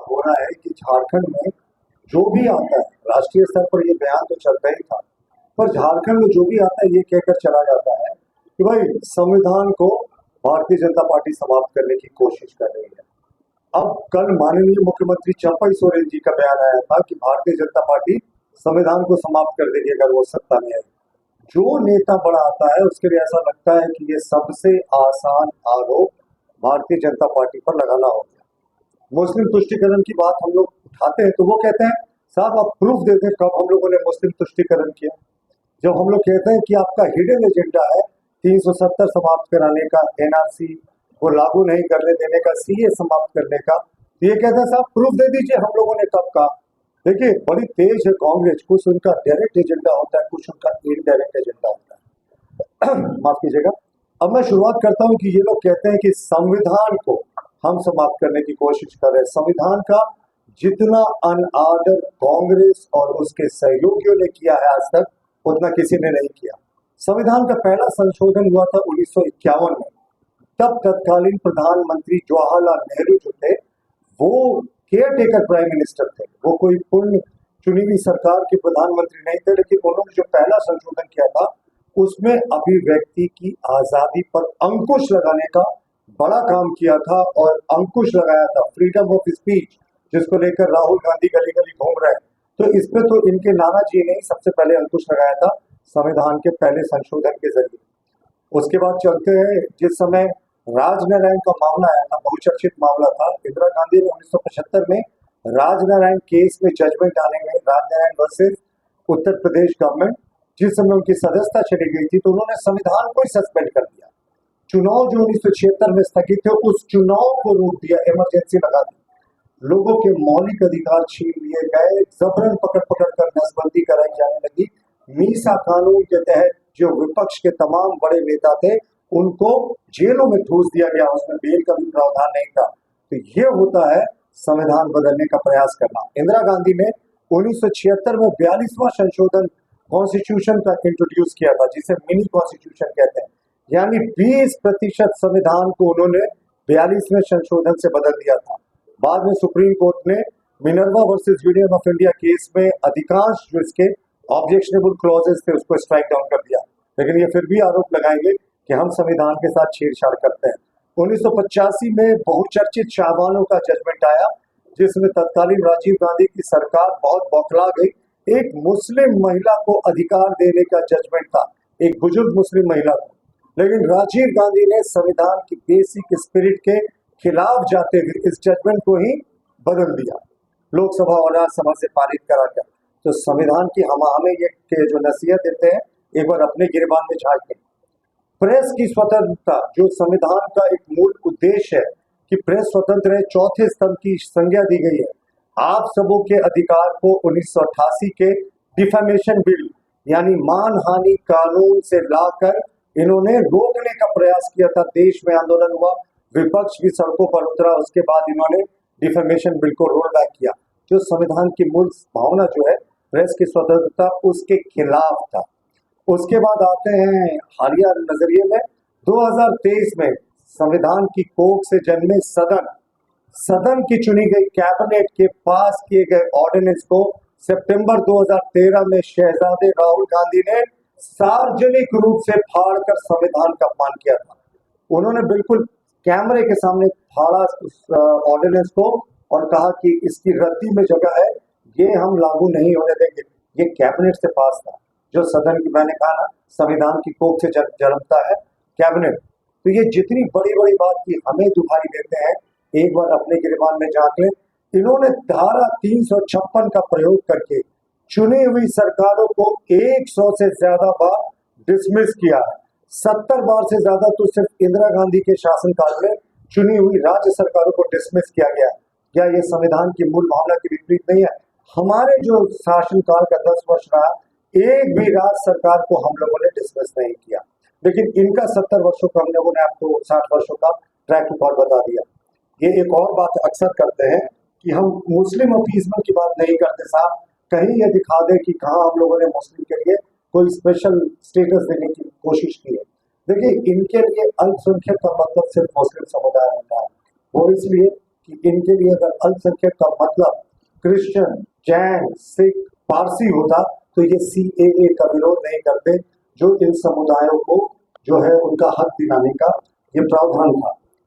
हो रहा है कि झारखंड में जो भी आता है, राष्ट्रीय स्तर पर ये बयान तो चलता ही था, पर झारखंड में जो भी आता है ये कहकर चला जाता है कि भाई संविधान को भारतीय जनता पार्टी समाप्त करने की कोशिश कर रही है। अब कल माननीय मुख्यमंत्री चंपई सोरेन जी का बयान आया था कि भारतीय जनता पार्टी संविधान को समाप्त कर देगी अगर वो सत्ता में आई। जो नेता बड़ा आता है उसके लिए ऐसा लगता है कि ये सबसे आसान आरोप भारतीय जनता पार्टी पर लगाना हो गया। मुस्लिम तुष्टीकरण की बात हम लोग उठाते हैं तो वो कहते हैं साहब आप प्रूफ देते हैं कब हम लोगों ने मुस्लिम तुष्टीकरण किया। जब हम लोग कहते हैं कि आपका हिडन एजेंडा है 370 समाप्त कराने का, एनआरसी को लागू नहीं करने देने का, सीए समाप्त करने का, तो ये कहते हैं साहब प्रूफ दे दीजिए हम लोगों ने कब कहा। देखिए बड़ी तेज है कांग्रेस, कुछ उनका डायरेक्ट एजेंडा होता है, कुछ उनका इनडायरेक्ट एजेंडा होता है। माफ कीजिएगा। अब मैं शुरुआत करता हूं कि ये लोग कहते हैं कि संविधान को हम समाप्त करने की कोशिश कर रहे हैं। संविधान का जितना अनआदर कांग्रेस और उसके सहयोगियों ने किया है आज तक, उतना किसी ने नहीं किया। संविधान का पहला संशोधन हुआ था 1951 में। तब तत्कालीन प्रधानमंत्री जवाहरलाल नेहरू जो थे वो केयर टेकर प्राइम मिनिस्टर थे, वो कोई पूर्ण चुनी हुई सरकार के प्रधानमंत्री नहीं थे, लेकिन उन्होंने जो पहला संशोधन किया था उसमें अभिव्यक्ति की आजादी पर अंकुश लगाने का बड़ा काम किया था और अंकुश लगाया था फ्रीडम ऑफ स्पीच, जिसको लेकर राहुल गांधी गली गली घूम रहे हैं। तो इस पे तो इनके नाना जी ने सबसे पहले अंकुश लगाया था संविधान के पहले संशोधन के जरिए। उसके बाद चलते हैं, जिस समय राजनारायण का मामला आया था, बहुचर्चित मामला था, इंदिरा गांधी ने 1975 में राजनारायण केस में जजमेंट आने में, राजनारायण वर्सेस उत्तर प्रदेश गवर्नमेंट, जिस समय उनकी सदस्यता चली गई थी तो उन्होंने संविधान को ही सस्पेंड कर दिया। चुनाव जो 1976 में स्थगित थे उस चुनाव को रोक दिया, इमरजेंसी लगा दी, लोगों के मौलिक अधिकार छीन लिए गए, जबरन पकड़ पकड़ कर नसबंदी कराई जाने लगी। मीसा कानून के तहत जो विपक्ष के तमाम बड़े नेता थे उनको जेलों में ठूस दिया गया, उसमें बेल का भी प्रावधान नहीं था। तो ये होता है संविधान बदलने का प्रयास करना। इंदिरा गांधी ने 1976 में 42वां संशोधन कॉन्स्टिट्यूशन का इंट्रोड्यूस किया था, जिसे मिनी कॉन्स्टिट्यूशन कहते हैं, यानी 20% संविधान को उन्होंने 42वें संशोधन से बदल दिया था। बाद में सुप्रीम कोर्ट ने Minerva versus union of India case में अधिकांश जो इसके ऑब्जेक्शनेबल क्लॉजेस थे उसको स्ट्राइक डाउन कर दिया, लेकिन ये फिर भी आरोप लगाएंगे कि हम संविधान के साथ छेड़छाड़ करते हैं। 1985 में बहुचर्चित शाहबानो का जजमेंट आया, जिसमें तत्कालीन राजीव गांधी की सरकार बहुत बौखला गई। एक मुस्लिम महिला को अधिकार देने का जजमेंट था, एक बुजुर्ग मुस्लिम महिला को, लेकिन राजीव गांधी ने संविधान की बेसिक स्पिरिट के खिलाफ जाते हुए इस जजमेंट को ही बदल दिया, लोकसभा और राज्यसभा से पारित कराकर। तो संविधान की हमें ये जो नसीहत देते हैं, एक बार अपने गिरबान में झांकें। प्रेस की स्वतंत्रता, जो संविधान का एक मूल उद्देश्य है कि प्रेस स्वतंत्र है, चौथे स्तंभ की संज्ञा दी गई है। आप सबों के अधिकार को 1988 के डिफेमेशन बिल यानी मानहानि कानून से लाकर इन्होंने रोकने का प्रयास किया था। देश में आंदोलन हुआ, विपक्ष भी सड़कों पर उतरा, उसके बाद इन्होंने डिफेमेशन बिल को रोल बैक किया। जो संविधान की मूल भावना जो है प्रेस की स्वतंत्रता, उसके खिलाफ था। उसके बाद आते हैं हालिया नजरिए में 2023 में संविधान की कोख से जन्मे सदन की चुनी गई कैबिनेट के पास किए गए ऑर्डिनेंस को सितंबर 2013 में शहजादे राहुल गांधी ने सार्वजनिक रूप से फाड़कर संविधान का अपमान किया था। उन्होंने बिल्कुल कैमरे के सामने फाड़ा उस ऑर्डिनेंस को और कहा कि इसकी रद्दी में जगह है, ये हम लागू नहीं होने देंगे। ये कैबिनेट से पास था, जो सदन की, मैंने कहा ना, संविधान की कोख से जन्मता है कैबिनेट। तो ये जितनी बड़ी बड़ी बात की हमें दुहाई देते हैं, एक बार अपने गिरबान में झांक लें। इन्होंने धारा 356 का प्रयोग करके चुनी हुई सरकारों को 100 से ज्यादा बार डिसमिस किया है। 70 बार से ज्यादा तो सिर्फ इंदिरा गांधी के शासनकाल में चुनी हुई राज्य सरकारों को डिसमिस किया गया है। क्या ये संविधान की मूल भावना के विपरीत नहीं है? हमारे जो शासनकाल का 10 वर्ष रहा, एक भी राज्य सरकार को हम लोगों ने डिसमिस नहीं किया, लेकिन इनका 70 वर्षों का हम लोगों ने आपको 60 वर्षों का ट्रैक रिकॉर्ड बता दिया। ये एक और बात अक्सर करते हैं कि हम मुस्लिम अपीजमेंट की बात नहीं करते साहब, कहीं ये दिखा दे कि कहाँ हम लोगों ने मुस्लिम के लिए कोई स्पेशल स्टेटस देने की कोशिश की है। देखिए, इनके लिए अल्पसंख्यक का मतलब सिर्फ मुस्लिम समुदाय होता है, वो इसलिए कि इनके लिए अगर अल्पसंख्यक का मतलब क्रिश्चियन, जैन, सिख, पारसी होता तो ये सीएए का विरोध नहीं करते, जो इन समुदायों को जो है उनका हक दिलाने का ये प्रावधान था।